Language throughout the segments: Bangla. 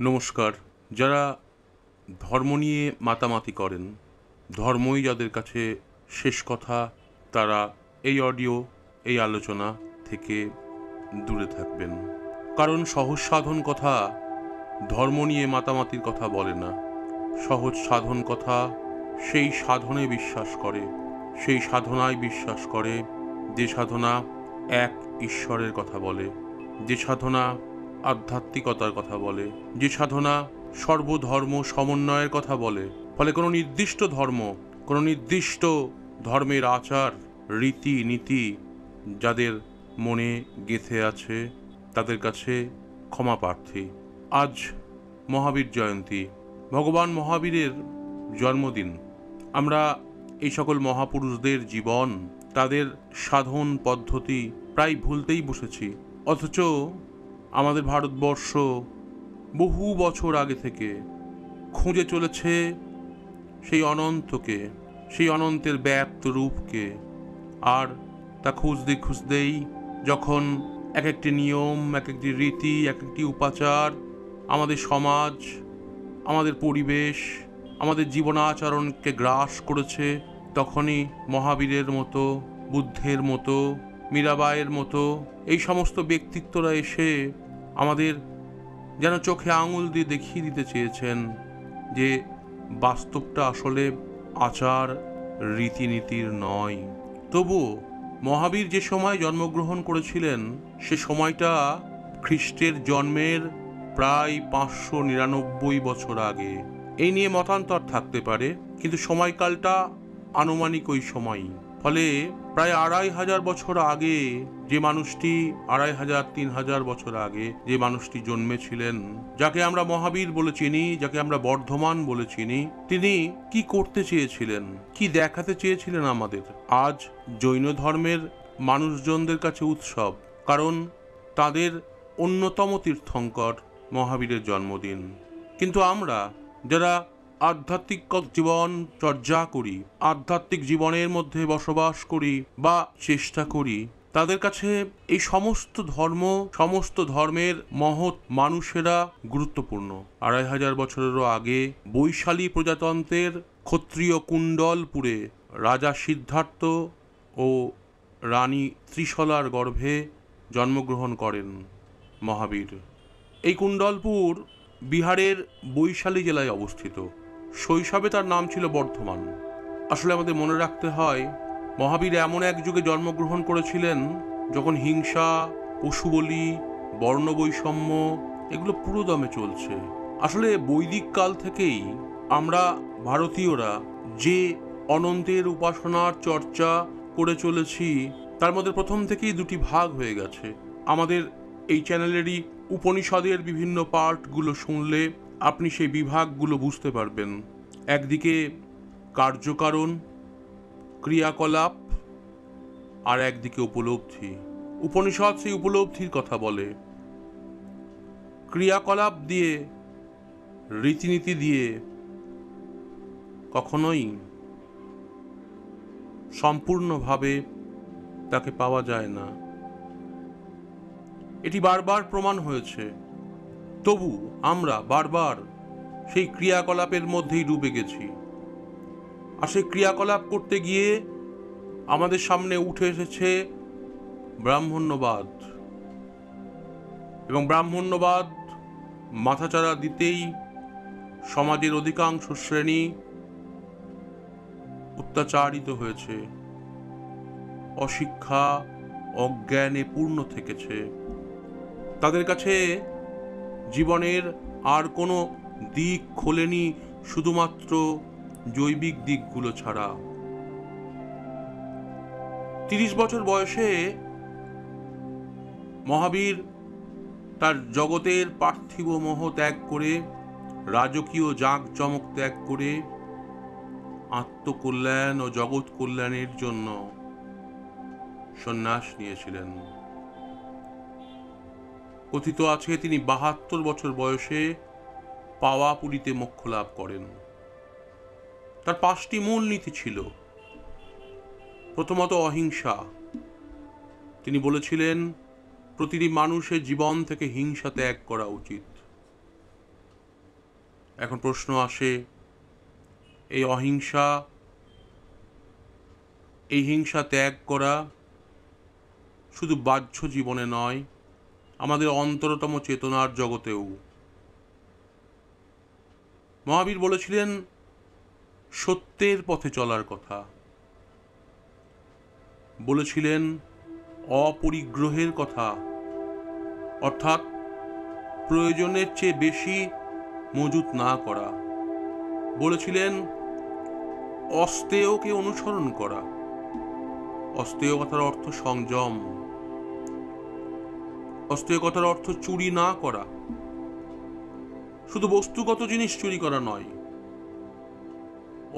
নমস্কার। যারা ধর্ম নিয়ে মাতামাতি করেন, ধর্মই যাদের কাছে শেষ কথা, তারা এই অডিও, এই আলোচনা থেকে দূরে থাকবেন। কারণ সহজ সাধন কথা ধর্ম নিয়ে মাতামাতির কথা বলে না। সহজ সাধন কথা সেই সাধনে বিশ্বাস করে, সেই সাধনায় বিশ্বাস করে যে সাধনা এক ঈশ্বরের কথা বলে, যে সাধনা আধ্যাত্মিকতার কথা বলে, যে সাধনা সর্বধর্ম সমন্বয়ের কথা বলে। ফলে কোনো নির্দিষ্ট ধর্ম, কোনো নির্দিষ্ট ধর্মের আচার রীতি নীতি যাদের মনে গেঁথে আছে তাদের কাছে ক্ষমা প্রার্থী। আজ মহাবীর জয়ন্তী, ভগবান মহাবীরের জন্মদিন। আমরা এই সকল মহাপুরুষদের জীবন, তাদের সাধন পদ্ধতি প্রায় ভুলতেই বসেছি। অথচ আমাদের ভারতবর্ষ বহু বছর আগে থেকে খুঁজে চলেছে সেই অনন্তকে, সেই অনন্তের ব্যাপ্ত রূপকে। আর তা খুঁজতে খুঁজতেই যখন এক একটি নিয়ম, এক একটি রীতি, এক একটি উপাচার আমাদের সমাজ, আমাদের পরিবেশ, আমাদের জীবনাচরণকে গ্রাস করেছে, তখনই মহাবীরের মতো, বুদ্ধের মতো, মীরাবাইয়ের মতো এই সমস্ত ব্যক্তিত্বরা এসে আমাদের যেন চোখে আঙুল দিয়ে দেখিয়ে দিতে চেয়েছেন যে বাস্তবটা আসলে আচার রীতিনীতির নয়। তবুও মহাবীর যে সময় জন্মগ্রহণ করেছিলেন সে সময়টা খ্রিস্টের জন্মের প্রায় 599 বছর আগে। এই নিয়ে মতান্তর থাকতে পারে, কিন্তু সময়কালটা আনুমানিক ওই সময়ই। ফলে প্রায় 2500 বছর আগে যে মানুষটি, 2500-3000 বছর আগে যে মানুষটি জন্মেছিলেন, যাকে আমরা মহাবীর বলে চিনি, যাকে আমরা বর্ধমান বলে চিনি, তিনি কি করতে চেয়েছিলেন, কি দেখাতে চেয়েছিলেন আমাদের? আজ জৈন ধর্মের মানুষজনদের কাছে উৎসব, কারণ তাদের অন্যতম তীর্থঙ্কর মহাবীরের জন্মদিন। কিন্তু আমরা যারা আধ্যাত্মিক জীবন চর্চা করি, আধ্যাত্মিক জীবনের মধ্যে বসবাস করি বা চেষ্টা করি, তাদের কাছে এই সমস্ত ধর্ম, সমস্ত ধর্মের মহৎ মানুষেরা গুরুত্বপূর্ণ। 2500 বছরেরও আগে বৈশালী প্রজাতন্ত্রের ক্ষত্রিয় কুণ্ডলপুরে রাজা সিদ্ধার্থ ও রানী ত্রিশলার গর্ভে জন্মগ্রহণ করেন মহাবীর। এই কুণ্ডলপুর বিহারের বৈশালী জেলায় অবস্থিত। শৈশবে তার নাম ছিল বর্ধমান। আসলে আমাদের মনে রাখতে হয়, মহাবীর এমন এক যুগে জন্মগ্রহণ করেছিলেন যখন হিংসা, পশুবলি, বর্ণবৈষম্য এগুলো পুরো দমে চলছে। আসলে বৈদিক কাল থেকেই আমরা ভারতীয়রা যে অনন্তের উপাসনার চর্চা করে চলেছি, তার মধ্যে প্রথম থেকেই দুটি ভাগ হয়ে গেছে। আমাদের এই চ্যানেলেরই উপনিষদের বিভিন্ন পার্টগুলো শুনলে আপনি সেই বিভাগগুলো বুঝতে পারবেন। একদিকে কার্যকারণ, ক্রিয়াকলাপ, আর একদিকে উপলব্ধি। উপনিষদ সেই উপলব্ধির কথা বলে। ক্রিয়াকলাপ দিয়ে, রীতিনীতি দিয়ে কখনোই সম্পূর্ণভাবে তাকে পাওয়া যায় না। এটি বারবার প্রমাণ হয়েছে। তবু আমরা বারবার সেই ক্রিয়াকলাপের মধ্যেই ডুবে গেছি। আর সেই ক্রিয়াকলাপ করতে গিয়ে আমাদের সামনে উঠে এসেছে ব্রাহ্মণ্যবাদ, এবং ব্রাহ্মণ্যবাদ মাথাচাড়া দিতেই সমাজের অধিকাংশ শ্রেণী অত্যাচারিত হয়েছে, অশিক্ষা, অজ্ঞানে পূর্ণ থেকেছে। তাদের কাছে জীবনের আর কোনো দিক খোলেনি, শুধুমাত্র জৈবিক দিকগুলো ছাড়া। 30 বছর বয়সে মহাবীর তার জগতের পার্থিব মোহ ত্যাগ করে, রাজকীয় জাঁকজমক ত্যাগ করে আত্মকল্যাণ ও জগৎ কল্যাণের জন্য সন্ন্যাস নিয়েছিলেন। কথিত আছে তিনি 72 বছর বয়সে পাওয়াপুরীতে মোক্ষ লাভ করেন। তার 5টি মূল নীতি ছিল। প্রথমত অহিংসা। তিনি বলেছিলেন প্রতিটি মানুষের জীবন থেকে হিংসা ত্যাগ করা উচিত। এখন প্রশ্ন আসে, এই অহিংসা, এই হিংসা ত্যাগ করা শুধু বাহ্য জীবনে নয়, আমাদের অন্তরতম চেতনার জগতেও। মহাবীর বলেছিলেন সত্যের পথে চলার কথা, বলেছিলেন অপরিগ্রহের কথা, অর্থাৎ প্রয়োজনের চেয়ে বেশি মজুত না করা। বলেছিলেন অস্তেয়কে অনুসরণ করা। অস্তেয় কথার অর্থ সংযম, অস্তেয় কথার অর্থ চুরি না করা। শুধু বস্তুগত জিনিস চুরি করা নয়,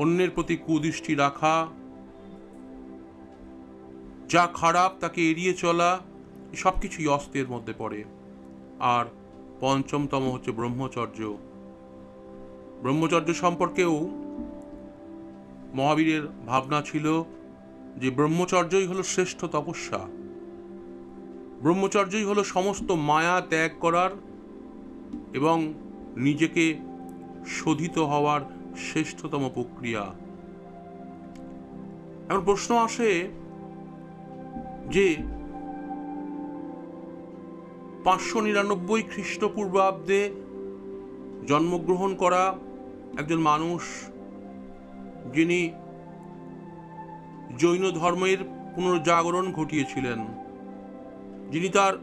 অন্যের প্রতি কুদৃষ্টি রাখা, যা খারাপ তাকে এড়িয়ে চলা, সবকিছুই অস্তের মধ্যে পড়ে। আর পঞ্চমতম হচ্ছে ব্রহ্মচর্য। ব্রহ্মচর্য সম্পর্কেও মহাবীরের ভাবনা ছিল যে ব্রহ্মচর্যই হলো শ্রেষ্ঠ তপস্যা, ব্রহ্মচর্যই হলো সমস্ত মায়া ত্যাগ করার এবং নিজেকে শোধিত হওয়ার শ্রেষ্ঠতম প্রক্রিয়া। এখন প্রশ্ন আসে যে 599 খ্রিস্টপূর্বাব্দে জন্মগ্রহণ করা একজন মানুষ, যিনি জৈন ধর্মের পুনর্জাগরণ ঘটিয়েছিলেন, যিনি তার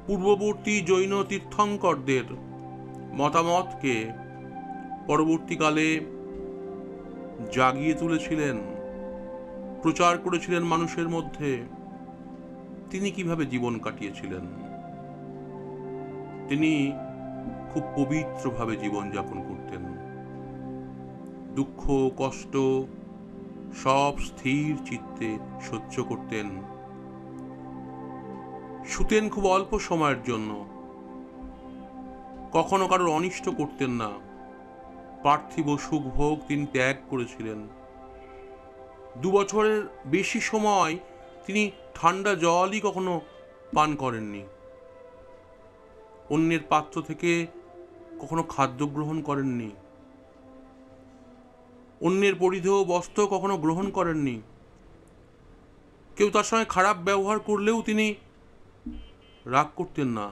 পূর্ববর্তী জৈন তীর্থঙ্করদের মতামতকে পরবর্তীকালে জাগিয়ে তুলেছিলেন, প্রচার করেছিলেন মানুষের মধ্যে, তিনি কিভাবে জীবন কাটিয়েছিলেন? তিনি খুব পবিত্রভাবে জীবনযাপন করতেন। দুঃখ কষ্ট সব স্থির চিত্তে সহ্য করতেন। শুতেন খুব অল্প সময়ের জন্য, কখনো কারোর অনিষ্ট করতেন না। পার্থিব সুখভোগ তিনি ত্যাগ করেছিলেন। 2 বছরের বেশি সময় তিনি ঠান্ডা জলই কখনো পান করেননি। অন্যের পাত্র থেকে কখনো খাদ্য গ্রহণ করেননি। অন্যের পরিধেয় বস্ত্র কখনো গ্রহণ করেননি। কেউ তার সঙ্গে খারাপ ব্যবহার করলেও তিনি রাগ করতেন না,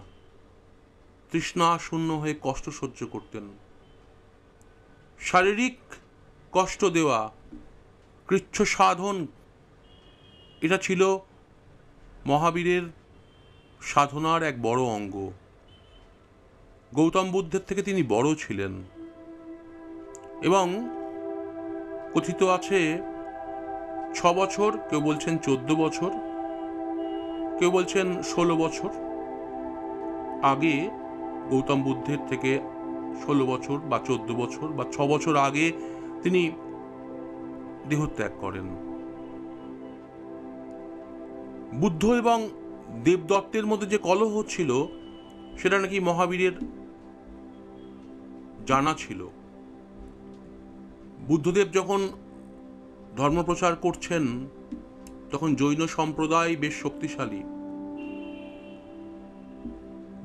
তৃষ্ণা শূন্য হয়ে কষ্ট সহ্য করতেন। শারীরিক কষ্ট দেওয়া, কৃচ্ছ সাধন, এটা ছিল মহাবীরের সাধনার এক বড় অঙ্গ। গৌতম বুদ্ধের থেকে তিনি বড় ছিলেন এবং কথিত আছে 6 বছর, কেউ বলছেন 14 বছর, কেউ বলছেন 16 বছর আগে, গৌতম বুদ্ধের থেকে 16 বছর বা 14 বছর বা 6 বছর আগে তিনি দেহত্যাগ করেন। বুদ্ধ এবং দেবদত্তের মধ্যে যে কলহ ছিল সেটা নাকি মহাবীরের জানা ছিল। বুদ্ধদেব যখন ধর্মপ্রচার করছেন তখন জৈন সম্প্রদায় বেশ শক্তিশালী।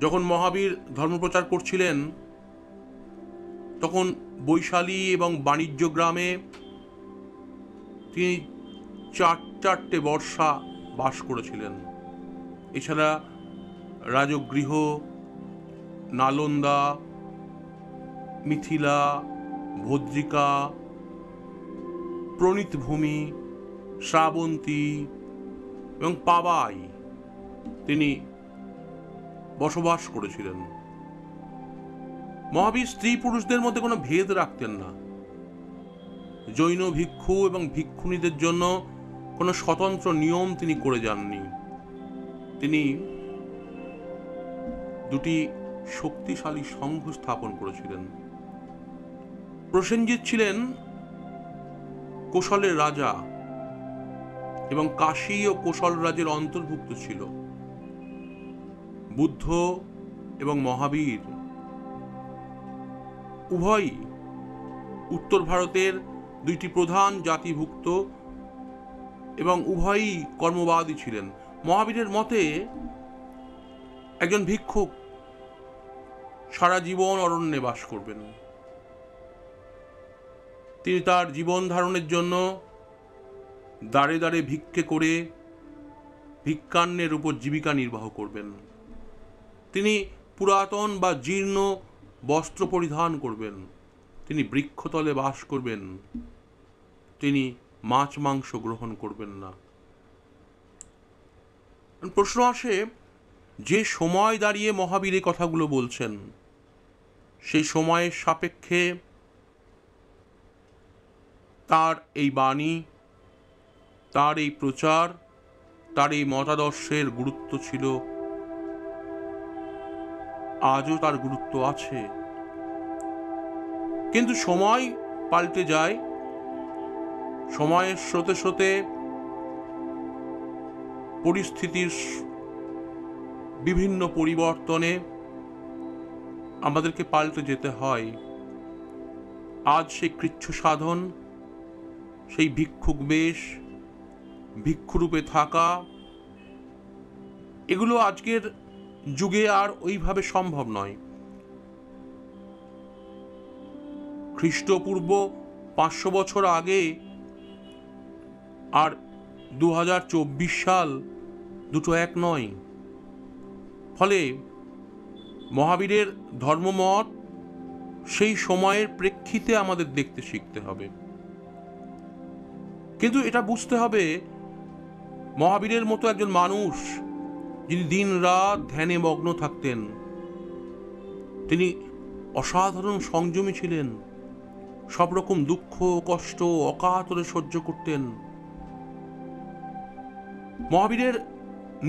যখন মহাবীর ধর্মপ্রচার করছিলেন তখন বৈশালী এবং বাণিজ্য গ্রামে তিনি 4 বর্ষা বাস করেছিলেন। এছাড়া রাজগৃহ, নালন্দা, মিথিলা, ভদ্রিকা, প্রণীতভূমি, শ্রাবন্তী এবং পাবাই তিনি বসবাস করেছিলেন। মহাবীর স্ত্রী পুরুষদের মধ্যে কোনো ভেদ রাখতেন না। জৈন ভিক্ষু এবং ভিক্ষুণীদের জন্য কোনো স্বতন্ত্র নিয়ম তিনি করে যাননি। তিনি 2টি শক্তিশালী সংঘ স্থাপন করেছিলেন। প্রসেনজিৎ ছিলেন কোশলের রাজা এবং কাশী ও কোশল রাজের অন্তর্ভুক্ত ছিল। বুদ্ধ এবং মহাবীর উভয়ই উত্তর ভারতের 2টি প্রধান জাতিভুক্ত এবং উভয়ই কর্মবাদী ছিলেন। মহাবীরের মতে একজন ভিক্ষুক সারা জীবন অরণ্যে বাস করবেন, তিনি তার জীবন ধারণের জন্য দাঁড়ে দাঁড়ে ভিক্ষে করে ভিক্ষান্নের উপর জীবিকা নির্বাহ করবেন। তিনি পুরাতন বা জীর্ণ বস্ত্র পরিধান করবেন। তিনি বৃক্ষতলে বাস করবেন। তিনি মাছ মাংস গ্রহণ করবেন না। প্রশ্ন আসে, যে সময় দাঁড়িয়ে মহাবীর এই কথাগুলো বলছেন, সেই সময়ের সাপেক্ষে তার এই বাণী, তার এই প্রচার, তার এই মতাদর্শের গুরুত্ব ছিল, আজও তার গুরুত্ব আছে। কিন্তু সময় পাল্টে যায়, সময়ের স্রোতে স্রোতে পরিস্থিতির বিভিন্ন পরিবর্তনে আমাদেরকে পাল্টে যেতে হয়। আজ সেই কৃচ্ছ সাধন, সেই ভিক্ষুক বেশ, ভিক্ষুরূপে থাকা, এগুলো আজকের যুগে আর ওইভাবে সম্ভব নয়। খ্রিস্টপূর্ব 500 বছর আগে আর 2024 সাল দুটো এক নয়। ফলে মহাবীরের ধর্মমত সেই সময়ের প্রেক্ষিতে আমাদের দেখতে শিখতে হবে। কিন্তু এটা বুঝতে হবে, মহাবীরের মতো একজন মানুষ যিনি দিন রাত ধ্যানে মগ্ন থাকতেন, তিনি অসাধারণ সংযমী ছিলেন, সব রকম দুঃখ কষ্ট অকাতরে সহ্য করতেন। মহাবীরের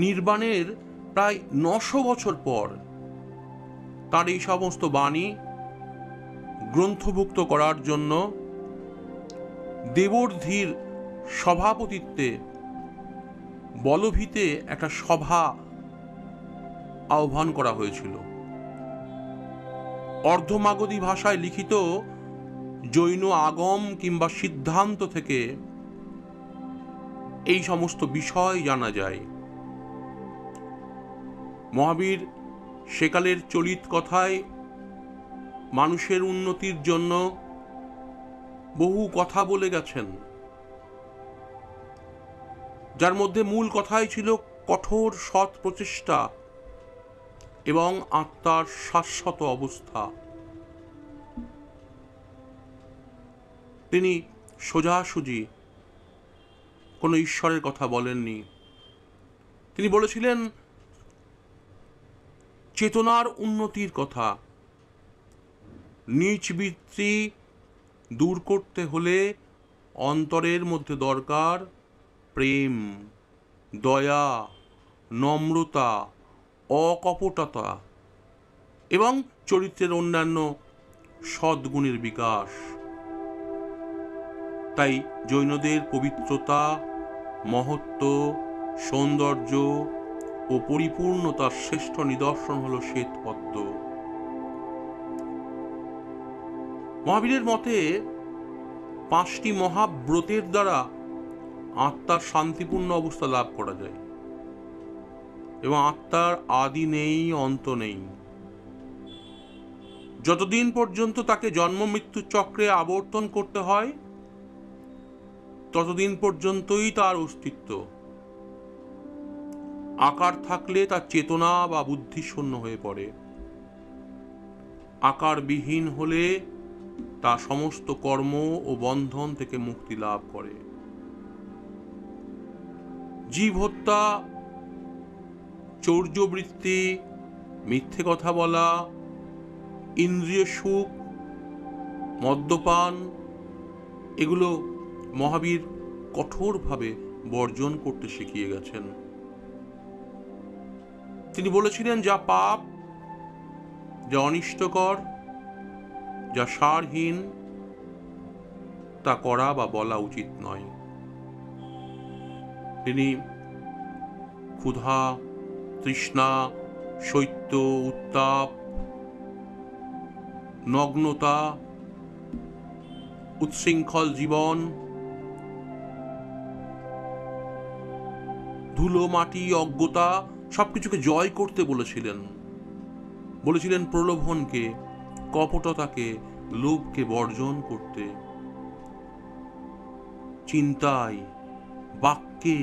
নির্বাণের প্রায় 900 বছর পর তার এই সমস্ত বাণী গ্রন্থভুক্ত করার জন্য দেবর্ধির সভাপতিত্বে বলভীতে একটা সভা আহ্বান করা হয়েছিল। অর্ধমাগধী ভাষায় লিখিত জৈন আগম কিংবা সিদ্ধান্ত থেকে এই সমস্ত বিষয় জানা যায়। মহাবীর সেকালের চলিত কথায় মানুষের উন্নতির জন্য বহু কথা বলে গেছেন, যার মধ্যে মূল কথাই ছিল কঠোর সৎ প্রচেষ্টা এবং আত্মার শাশ্বত অবস্থা। তিনি সোজাসুজি কোনো ঈশ্বরের কথা বলেননি। তিনি বলেছিলেন চেতনার উন্নতির কথা। নীচ বৃত্তি দূর করতে হলে অন্তরের মধ্যে দরকার প্রেম, দয়া, নম্রতা, অকপটতা এবং চরিত্রের অন্যান্য সদ্গুণের বিকাশ। তাই জৈনদের পবিত্রতা, মহত্ব, সৌন্দর্য ও পরিপূর্ণতার শ্রেষ্ঠ নিদর্শন হল শ্বেতপদ্ম। মহাবীরের মতে 5টি মহাব্রতের দ্বারা আত্মার শান্তিপূর্ণ অবস্থা লাভ করা যায় এবং আত্মার আদি নেই, অন্ত নেই। যতদিন পর্যন্ত তাকে জন্ম মৃত্যু চক্রে আবর্তন করতে হয়, ততদিন পর্যন্তই তার অস্তিত্ব। আকার থাকলে তার চেতনা বা বুদ্ধি শূন্য হয়ে পড়ে। আকারবিহীন হলে তা সমস্ত কর্ম ও বন্ধন থেকে মুক্তি লাভ করে। জীব হত্যা, চৌর্যবৃত্তি, মিথ্যে কথা বলা, ইন্দ্রিয় সুখ, মদ্যপান, এগুলো মহাবীর কঠোরভাবে বর্জন করতে শিখিয়ে গেছেন। তিনি বলেছিলেন, যা পাপ, যা অনিষ্টকর, যা সারহীন, তা করা বা বলা উচিত নয়। তিনি ক্ষুধা, তৃষ্ণা, শৈত্য, উত্তাপ, নগ্নতা, উচ্ছৃঙ্খল জীবন, ধুলো মাটি, অজ্ঞতা সবকিছুকে জয় করতে বলেছিলেন। বলেছিলেন প্রলোভনকে, কপটতাকে, লোভকে বর্জন করতে। চিন্তায়, বাক্যে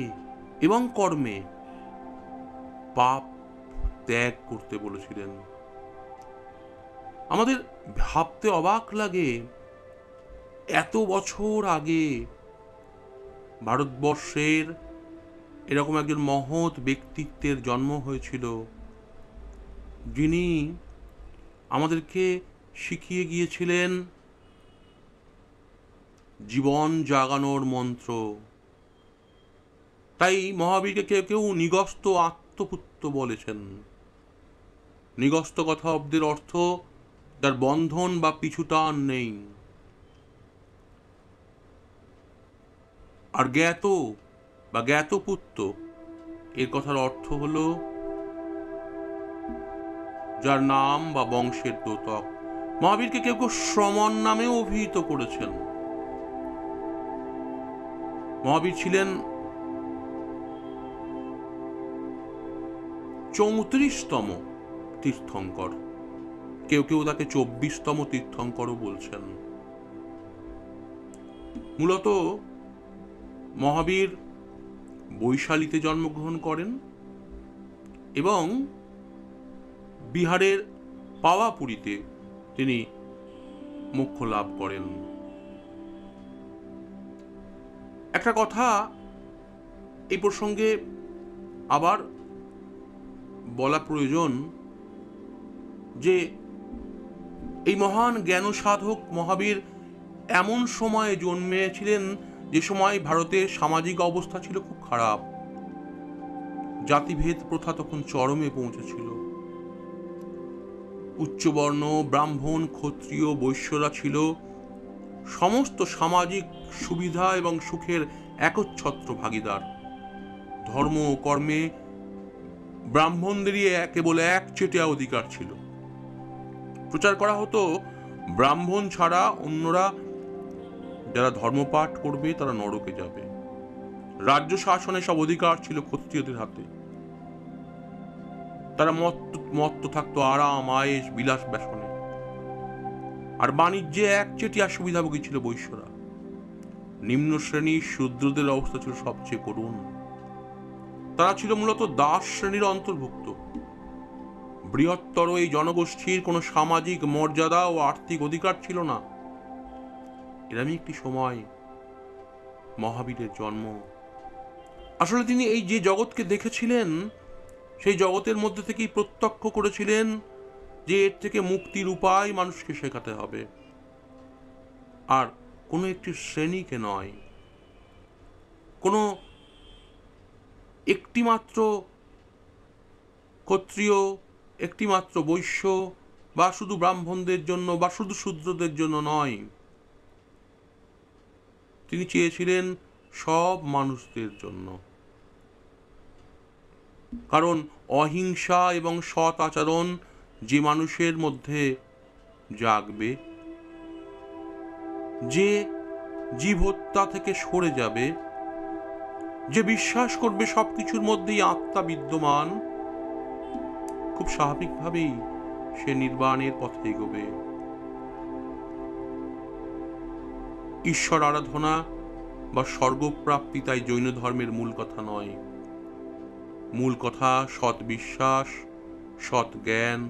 এবং কর্মে পাপ ত্যাগ করতে বলেছিলেন। আমাদের ভাবতে অবাক লাগে, এত বছর আগে ভারতবর্ষের এরকম একজন মহৎ ব্যক্তিত্বের জন্ম হয়েছিল, যিনি আমাদেরকে শিখিয়ে গিয়েছিলেন জীবন জাগানোর মন্ত্র। তাই মহাবীরকে কেউ কেউ নিগস্ত আত্মপুত্র বলেছেন। নিগস্ত কথা অব্দের অর্থ যার বন্ধন বা পিছুটান নেই। আর জ্ঞাত বা জ্ঞাতপুত্র এর কথার অর্থ হল যার নাম বা বংশের দ্যোতক। মহাবীরকে কেউ কেউ শ্রমণ নামেও অভিহিত করেছেন। মহাবীর ছিলেন 34তম তীর্থঙ্কর, কেউ কেউ তাকে 24তম তীর্থঙ্করও বলছেন। মূলত মহাবীর বৈশালীতে জন্মগ্রহণ করেন এবং বিহারের পাওয়াপুরীতে তিনি মোক্ষ লাভ করেন। একটা কথা এই প্রসঙ্গে আবার বলা প্রয়োজন যে এই মহান জ্ঞান সাধক মহাবীর এমন সময়ে জন্মেছিলেন যে সময় ভারতের সামাজিক অবস্থা ছিল খুব খারাপ। জাতিভেদ প্রথা তখন চরমে পৌঁছেছিল। উচ্চবর্ণ, ব্রাহ্মণ, ক্ষত্রিয়, বৈশ্যরা ছিল সমস্ত সামাজিক সুবিধা এবং সুখের একচ্ছত্র ভাগীদার। ধর্ম ও কর্মে ব্রাহ্মণদেরই কেবল একচেটিয়া অধিকার ছিল। প্রচার করা হতো ব্রাহ্মণ ছাড়া অন্যরা যারা ধর্মপাঠ করবে তারা নরকে যাবে। রাজ্য শাসনে সব অধিকার ছিল ক্ষত্রিয়দের হাতে। তারা মত্ত থাকতো আরাম, আয়েশ, বিলাস ব্যসনে। আর বাণিজ্যে একচেটিয়া সুবিধাভোগী ছিল বৈশ্যরা। নিম্ন শ্রেণীর শূদ্রদের অবস্থা ছিল সবচেয়ে করুণ। তারা ছিল মূলত দাস শ্রেণীর অন্তর্ভুক্ত। বৃহত্তর এই জনগোষ্ঠীর কোনো সামাজিক মর্যাদা ও আর্থিক অধিকার ছিল না। এরমই একটি সময় মহাবীরের জন্ম। আসলে তিনি এই যে জগৎকে দেখেছিলেন, সেই জগতের মধ্যে থেকেই প্রত্যক্ষ করেছিলেন যে এর থেকে মুক্তির উপায় মানুষকে শেখাতে হবে, আর কোনো একটি শ্রেণীকে নয়। কোনো একটিমাত্র ক্ষত্রিয়, একটিমাত্র বৈশ্য বা শুধু ব্রাহ্মণদের জন্য বা শুধু শূদ্রদের জন্য নয়। তিনি চেয়েছিলেন সব মানুষদের জন্য। কারণ অহিংসা এবং সৎ আচরণ যে মানুষের মধ্যে জাগবে, যে জীব হত্যা থেকে সরে যাবে, যে বিশ্বাস করবে সবকিছুর মধ্যেই আত্মা বিদ্যমান, খুব স্বাভাবিকভাবেই সে নির্বাণের পথে এগোবে। ঈশ্বর আরাধনা বা স্বর্গপ্রাপ্তি তাই জৈন ধর্মের মূল কথা নয়। মূল কথা সৎ বিশ্বাস, সৎ জ্ঞান,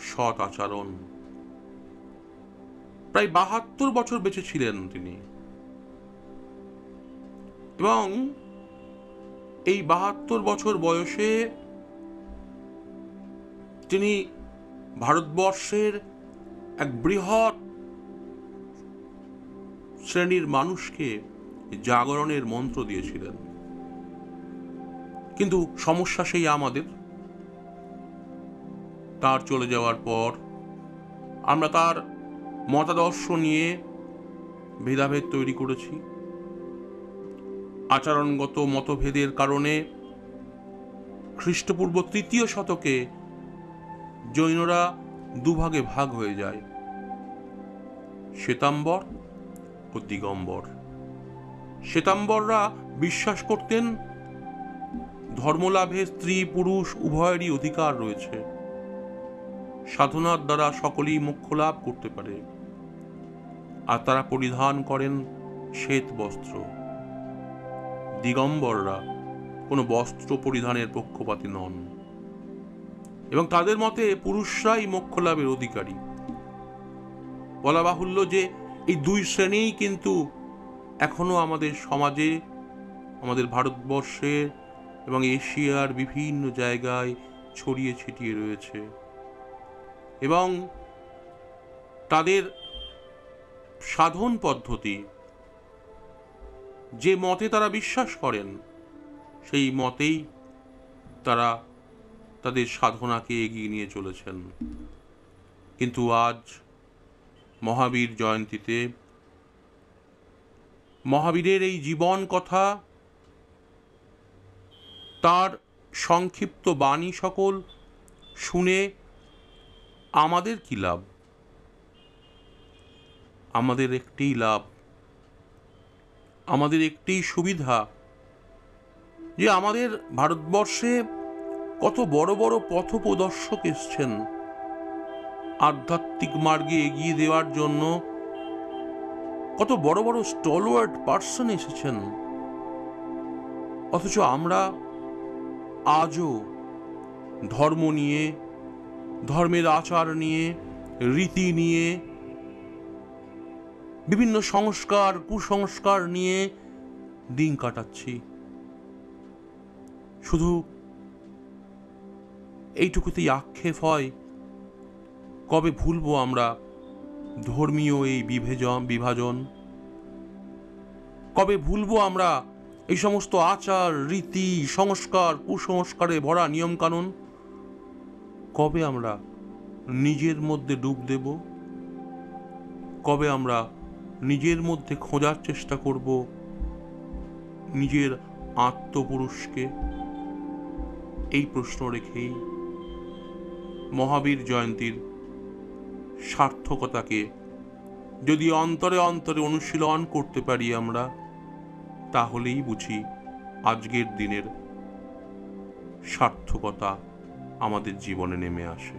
সৎ আচরণ। প্রায় 72 বছর বেঁচে ছিলেন তিনি, এবং এই 72 বছর বয়সে তিনি ভারতবর্ষের এক বৃহৎ শ্রেণীর মানুষকে জাগরণের মন্ত্র দিয়েছিলেন। কিন্তু সমস্যা সেই আমাদের। তার চলে যাওয়ার পর আমরা তার মতাদর্শ নিয়ে ভেদাভেদ তৈরি করেছি। আচরণগত মতভেদের কারণে খ্রিস্টপূর্ব 3য় শতকে জৈনরা দুভাগে ভাগ হয়ে যায়, শ্বেতাম্বর ও দিগম্বর। শ্বেতাম্বররা বিশ্বাস করতেন ধর্মলাভে স্ত্রী পুরুষ উভয়েরই অধিকার রয়েছে, সাধনার দ্বারা সকলেই মোক্ষ লাভ করতে পারে, আর তারা পরিধান করেন শ্বেত বস্ত্র। দিগম্বররা কোনো বস্ত্র পরিধানের পক্ষপাতী নন, এবং তাদের মতে পুরুষরাই মোক্ষ লাভের অধিকারী। বলা বাহুল্য যে এই দুই শ্রেণীই কিন্তু এখনো আমাদের সমাজে, আমাদের ভারতবর্ষে এবং এশিয়ার বিভিন্ন জায়গায় ছড়িয়ে ছিটিয়ে রয়েছে, এবং তাদের সাধন পদ্ধতি, যে মতে তারা বিশ্বাস করেন, সেই মতেই তারা তাদের সাধনাকে এগিয়ে নিয়ে চলেছেন। কিন্তু আজ মহাবীর জয়ন্তীতে মহাবীরের এই জীবন কথা, তার সংক্ষিপ্ত বাণী সকল শুনে আমাদের কি লাভ? আমাদের একটিই লাভ, আমাদের একটিই সুবিধা, যে আমাদের ভারতবর্ষে কত বড় বড় পথপ্রদর্শক এসছেন আধ্যাত্মিক মার্গে এগিয়ে দেওয়ার জন্য, কত বড় বড় স্টলওয়ার্ড পার্সন এসেছেন, অথচ আমরা আজও ধর্ম নিয়ে, ধর্মের আচার নিয়ে, রীতি নিয়ে, বিভিন্ন সংস্কার কুসংস্কার নিয়ে দিন কাটাচ্ছি। শুধু এইটুকুতেই আক্ষেপ হয়, কবে ভুলবো আমরা ধর্মীয় এই বিভাজন? কবে ভুলবো আমরা এই সমস্ত আচার রীতি, সংস্কার কুসংস্কারে ভরা নিয়মকানুন? কবে আমরা নিজের মধ্যে ডুব দেব? কবে আমরা নিজের মধ্যে খোঁজার চেষ্টা করব নিজের আত্মপুরুষকে? এই প্রশ্ন রেখেই মহাবীর জয়ন্তীর সার্থকতাকে যদি অন্তরে অন্তরে অনুশীলন করতে পারি আমরা, তাহলেই বুঝি আজকের দিনের সার্থকতা আমাদের জীবনে নেমে আসে।